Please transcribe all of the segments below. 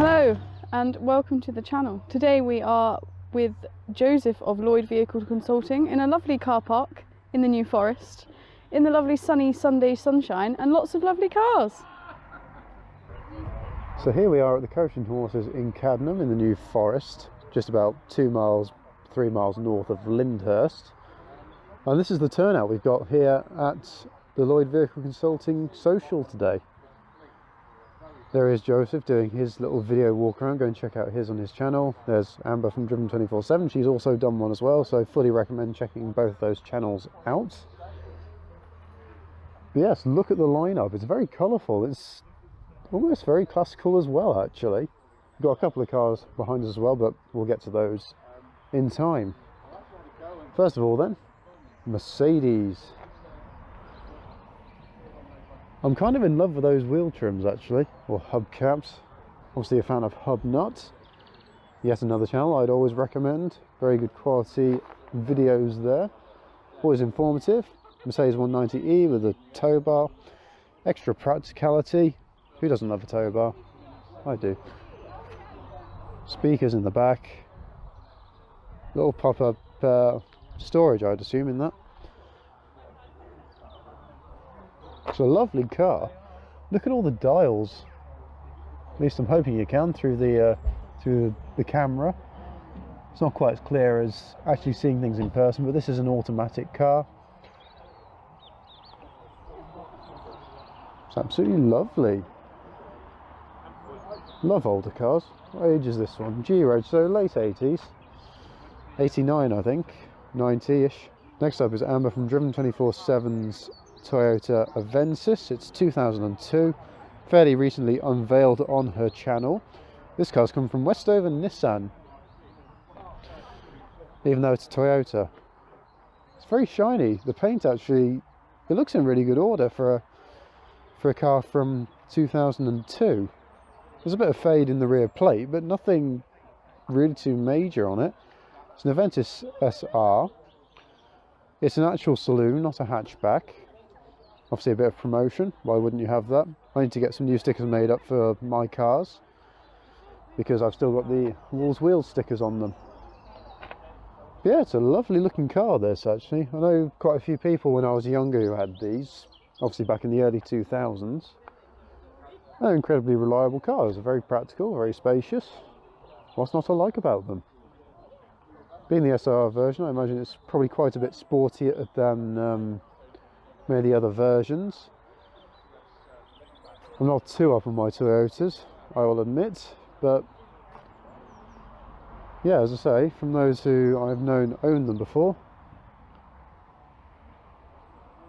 Hello and welcome to the channel. Today we are with Joseph of Lloyd Vehicle Consulting in a lovely car park in the New Forest, in the lovely sunny Sunday sunshine and lots of lovely cars. So here we are at the Coach and Horses in Cadnam in the New Forest, just about 3 miles north of Lyndhurst. And this is the turnout we've got here at the Lloyd Vehicle Consulting social today. There is Joseph doing his little video walk around. Go and check out his on his channel. There's Amber from Driven 24/7. She's also done one as well, so fully recommend checking both those channels out. But yes, look at the lineup. It's very colourful. It's almost very classical as well, actually. We've got a couple of cars behind us as well, but we'll get to those in time. First of all then, Mercedes. I'm kind of in love with those wheel trims actually, or hubcaps. Obviously a fan of hub nuts. Yet another channel I'd always recommend. Very good quality videos there. Always informative. Mercedes 190E with a tow bar. Extra practicality. Who doesn't love a tow bar? I do. Speakers in the back. Little pop-up storage, I'd assume, in that. It's a lovely car. Look at all the dials. At least I'm hoping you can through the camera. It's not quite as clear as actually seeing things in person, but this is an automatic car. It's absolutely lovely. Love older cars. What age is this one? G-Reg, so late 80s. 89 I think, 90-ish. Next up is Amber from Driven 24/7's Toyota Avensis. It's 2002, fairly recently unveiled on her channel. This car's come from Westover Nissan, even though it's a Toyota. It's very shiny. The paint actually, it looks in really good order for a car from 2002. There's a bit of fade in the rear plate, but nothing really too major on it. It's an Avensis SR. It's an actual saloon, not a hatchback. Obviously a bit of promotion, why wouldn't you have that? I need to get some new stickers made up for my cars, because I've still got the Wolves Wheels stickers on them. But yeah, it's a lovely looking car, this actually. I know quite a few people when I was younger who had these, obviously back in the early 2000s. They're incredibly reliable cars, they're very practical, very spacious. What's not to like about them? Being the SR version, I imagine it's probably quite a bit sportier than many of the other versions. I'm not too up on my Toyotas, I will admit, but yeah, as I say, from those who I've known own them before,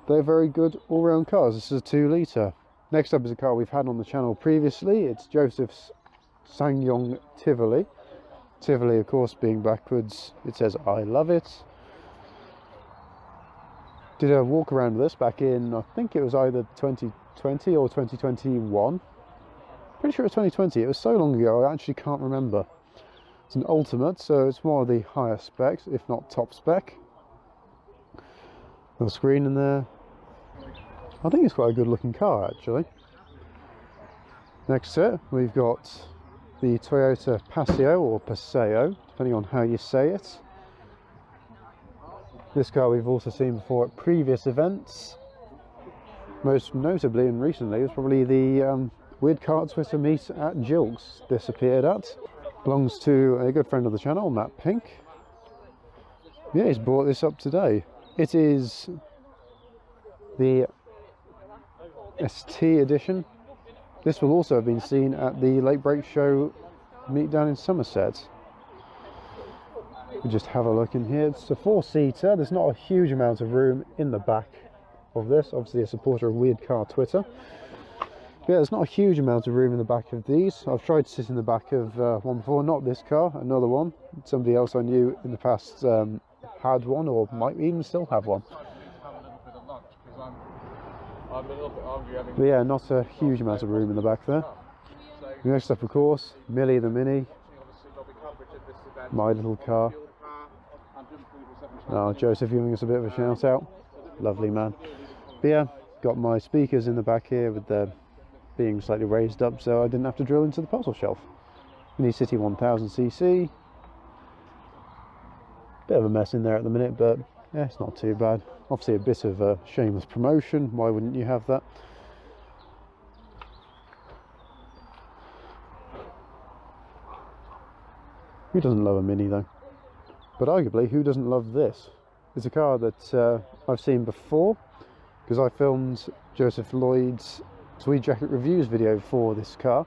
they're very good all-round cars. This is a 2 litre. Next up is a car we've had on the channel previously. It's Joseph's SsangYong Tivoli. Tivoli, of course, being backwards, it says I love it. Did a walk around with this back in, I think it was either 2020 or 2021. Pretty sure it was 2020. It was so long ago I actually can't remember. It's an Ultimate, so it's more of the higher specs, if not top spec. Little screen in there. I think it's quite a good looking car actually. Next to it we've got the Toyota Paseo, or Paseo, depending on how you say it. This car we've also seen before at previous events. Most notably and recently was probably the Weird Car Twitter meet at Jilks this appeared at. Belongs to a good friend of the channel, Matt Pink. Yeah, he's brought this up today. It is the ST edition. This will also have been seen at the Late Break Show meet down in Somerset. We just have a look in here. It's a 4-seater. There's not a huge amount of room in the back of this. Obviously a supporter of Weird Car Twitter. But yeah, there's not a huge amount of room in the back of these. I've tried to sit in the back of one before, not this car, another one. Somebody else I knew in the past had one, or might even still have one. But yeah, not a huge amount of room in the back there. Next up, of course, Millie the Mini. My little car. Oh, Joseph giving us a bit of a shout out. Lovely man. But yeah, got my speakers in the back here with the being slightly raised up, so I didn't have to drill into the puzzle shelf. Mini City 1000cc. Bit of a mess in there at the minute, but yeah, it's not too bad. Obviously a bit of a shameless promotion, why wouldn't you have that? Who doesn't love a Mini though? But arguably, who doesn't love this? It's a car that I've seen before, because I filmed Joseph Lloyd's Tweed Jacket Reviews video for this car.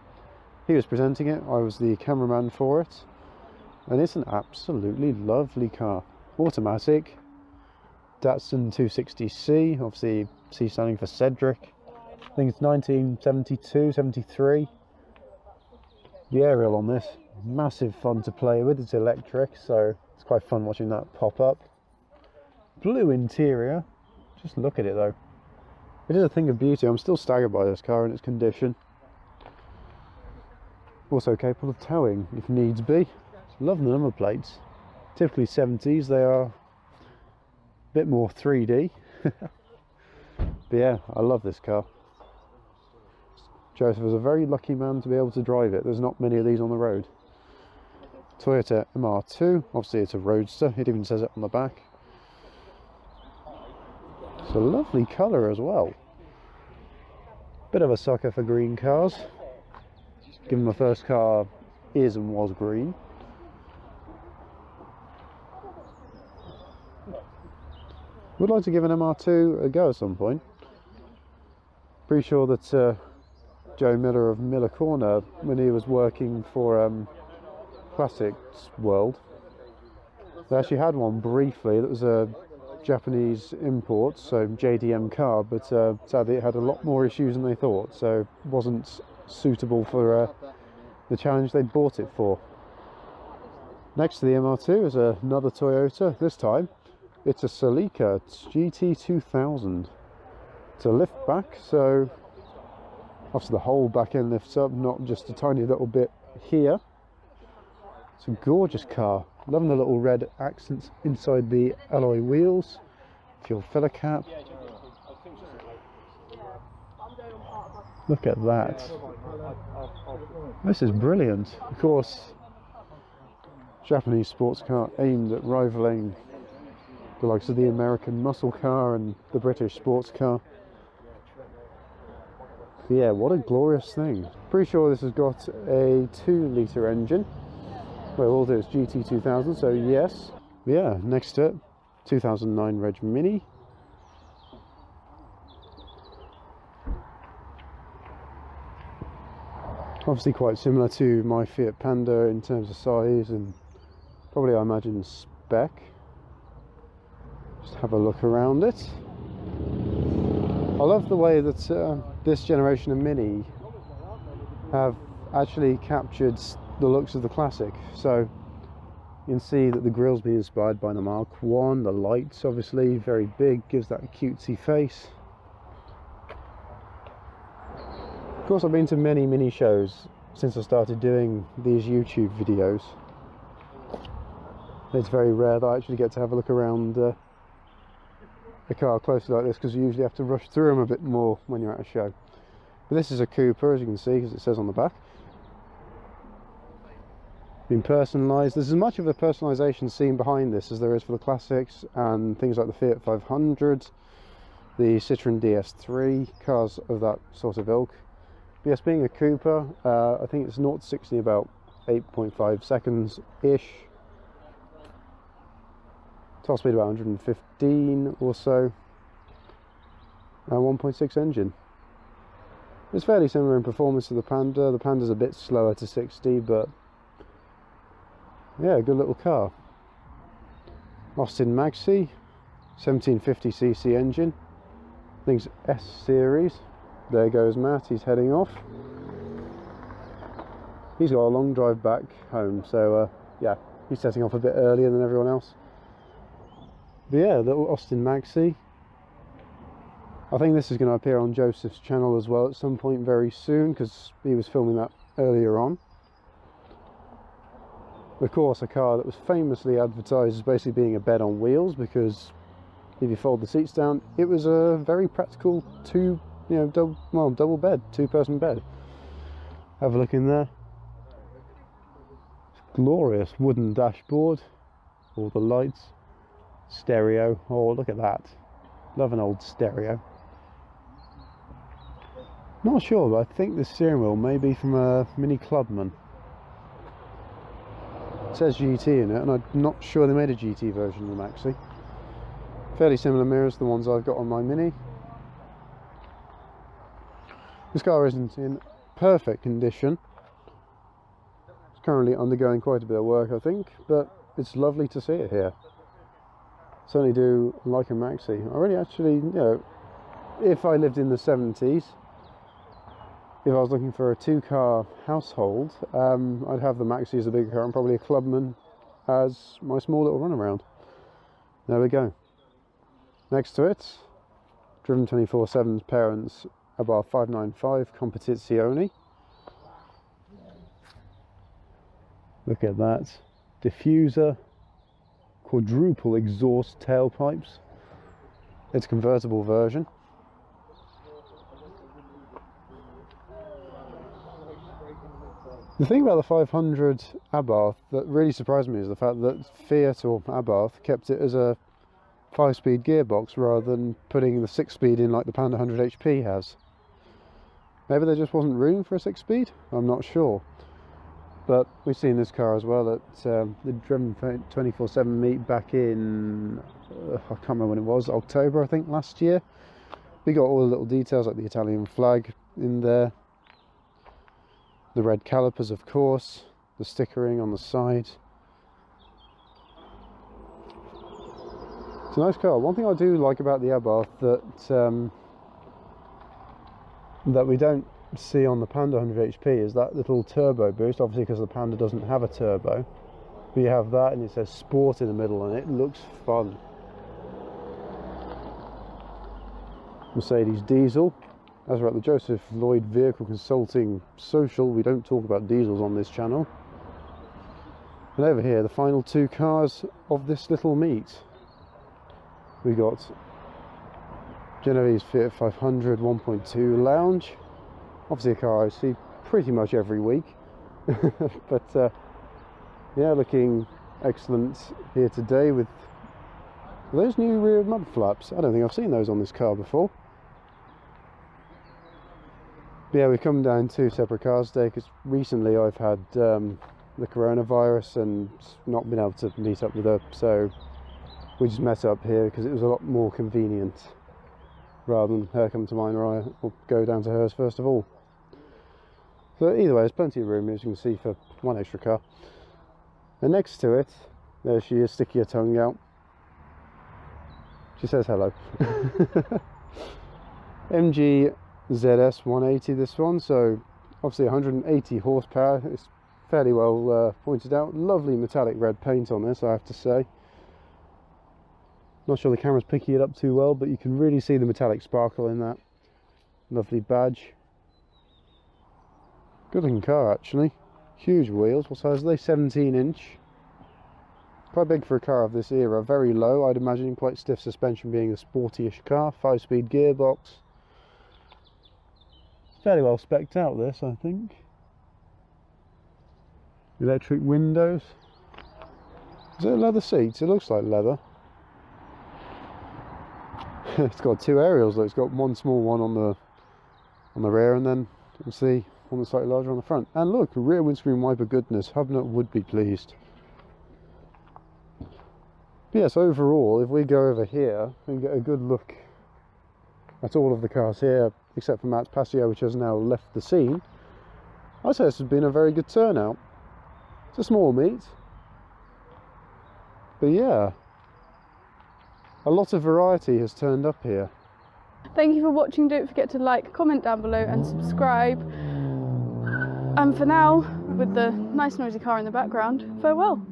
He was presenting it, I was the cameraman for it, and it's an absolutely lovely car. Automatic, Datsun 260C, obviously C standing for Cedric. I think it's 1972, 73. The aerial on this, massive fun to play with. It's electric, so it's quite fun watching that pop up. Blue interior, just look at it though. It is a thing of beauty. I'm still staggered by this car and its condition. Also capable of towing if needs be. Love the number plates. Typically 70s, they are a bit more 3D. But yeah, I love this car. Joseph was a very lucky man to be able to drive it. There's not many of these on the road. Toyota MR2, obviously it's a roadster, it even says it on the back. It's a lovely colour as well. Bit of a sucker for green cars, given my first car is and was green. Would like to give an MR2 a go at some point. Pretty sure that Joe Miller of Miller Corner, when he was working for Classics World, they actually had one briefly that was a Japanese import, so JDM car, but sadly it had a lot more issues than they thought, so it wasn't suitable for the challenge they'd bought it for. Next to the MR2 is another Toyota. This time it's a Celica, it's GT2000. It's a liftback, so obviously the whole back end lifts up, not just a tiny little bit here. It's a gorgeous car. Loving the little red accents inside the alloy wheels. Fuel filler cap. Look at that. This is brilliant. Of course, Japanese sports car aimed at rivaling the likes of the American muscle car and the British sports car. But yeah, what a glorious thing. Pretty sure this has got a 2-litre engine. Well, all it is GT2000, so yes. But yeah, next to it, 2009 Reg Mini. Obviously quite similar to my Fiat Panda in terms of size and probably, I imagine, spec. Just have a look around it. I love the way that this generation of Mini have actually captured the looks of the classic. So you can see that the grille's been inspired by the Mark 1, the lights obviously very big, gives that cutesy face. Of course, I've been to many Mini shows since I started doing these YouTube videos. It's very rare that I actually get to have a look around a car closely like this, because you usually have to rush through them a bit more when you're at a show. But this is a Cooper, as you can see, because it says on the back. Been personalised. There's as much of a personalisation scene behind this as there is for the classics and things like the Fiat 500, the Citroen DS3, cars of that sort of ilk. But yes, being a Cooper, I think it's 0 to 60 about 8.5 seconds ish. Top speed about 115 or so, and 1.6 engine. It's fairly similar in performance to the Panda. The Panda's a bit slower to 60, but yeah, good little car. Austin Maxi, 1750cc engine. I think it's S series. There goes Matt, he's heading off. He's got a long drive back home, so yeah, he's setting off a bit earlier than everyone else. But yeah, little Austin Maxi. I think this is going to appear on Joseph's channel as well at some point very soon, because he was filming that earlier on. Of course, a car that was famously advertised as basically being a bed on wheels, because if you fold the seats down, it was a very practical double bed, 2-person bed. Have a look in there. glorious wooden dashboard, all the lights, stereo. Oh, look at that. Love an old stereo. Not sure, but I think the steering wheel may be from a Mini Clubman. It says GT in it, and I'm not sure they made a GT version of the Maxi. Fairly similar mirrors to the ones I've got on my Mini. This car isn't in perfect condition. It's currently undergoing quite a bit of work, I think, but it's lovely to see it here. Certainly do like a Maxi. I really actually, you know, if I lived in the 70s, if I was looking for a two-car household, I'd have the Maxi as a bigger car and probably a Clubman as my small little runaround. There we go. Next to it, Driven 24/7's parents' Abarth 595 Competizione. Look at that. Diffuser, quadruple exhaust tailpipes. It's a convertible version. The thing about the 500 Abarth that really surprised me is the fact that Fiat or Abarth kept it as a 5-speed gearbox rather than putting the 6-speed in like the Panda 100 HP has. Maybe there just wasn't room for a 6-speed? I'm not sure. But we've seen this car as well at the Driven 24/7 meet back in, I can't remember when it was, October I think last year. We got all the little details like the Italian flag in there. The red calipers, of course, the stickering on the side. It's a nice car. One thing I do like about the Abarth that we don't see on the Panda 100 HP is that little turbo boost, obviously because the Panda doesn't have a turbo. But you have that and it says Sport in the middle and it looks fun. Mercedes diesel. As we're at the Joseph Lloyd Vehicle Consulting Social, we don't talk about diesels on this channel. And over here, the final two cars of this little meet. We got Genevieve's Fiat 500 1.2 Lounge. Obviously a car I see pretty much every week. But yeah, looking excellent here today with those new rear mud flaps. I don't think I've seen those on this car before. But yeah, we come down two separate cars today because recently I've had the coronavirus and not been able to meet up with her, so we just met up here because it was a lot more convenient rather than her come to mine or I will go down to hers first of all. So either way, there's plenty of room, as you can see, for one extra car. And next to it, there she is, sticking her tongue out. She says hello. MG ZS 180 this one, so obviously 180 horsepower. It's fairly well pointed out. Lovely metallic red paint on this, I have to say. Not sure the camera's picking it up too well, but you can really see the metallic sparkle in that. Lovely badge. Good looking car actually. Huge wheels. What size are they? 17-inch. Quite big for a car of this era. Very low, I'd imagine. Quite stiff suspension being a sporty-ish car. 5-speed gearbox. Fairly well specced out this, I think. Electric windows. Is it leather seats? It looks like leather. It's got two aerials though. It's got one small one on the rear, and then you can see one that's slightly larger on the front. And look, rear windscreen wiper goodness. Hubnut would be pleased. But yes, overall, if we go over here and get a good look at all of the cars here, except for Matt's Passio, which has now left the scene, I'd say this has been a very good turnout. It's a small meet, but yeah, a lot of variety has turned up here. Thank you for watching. Don't forget to like, comment down below and subscribe. And for now, with the nice noisy car in the background, farewell.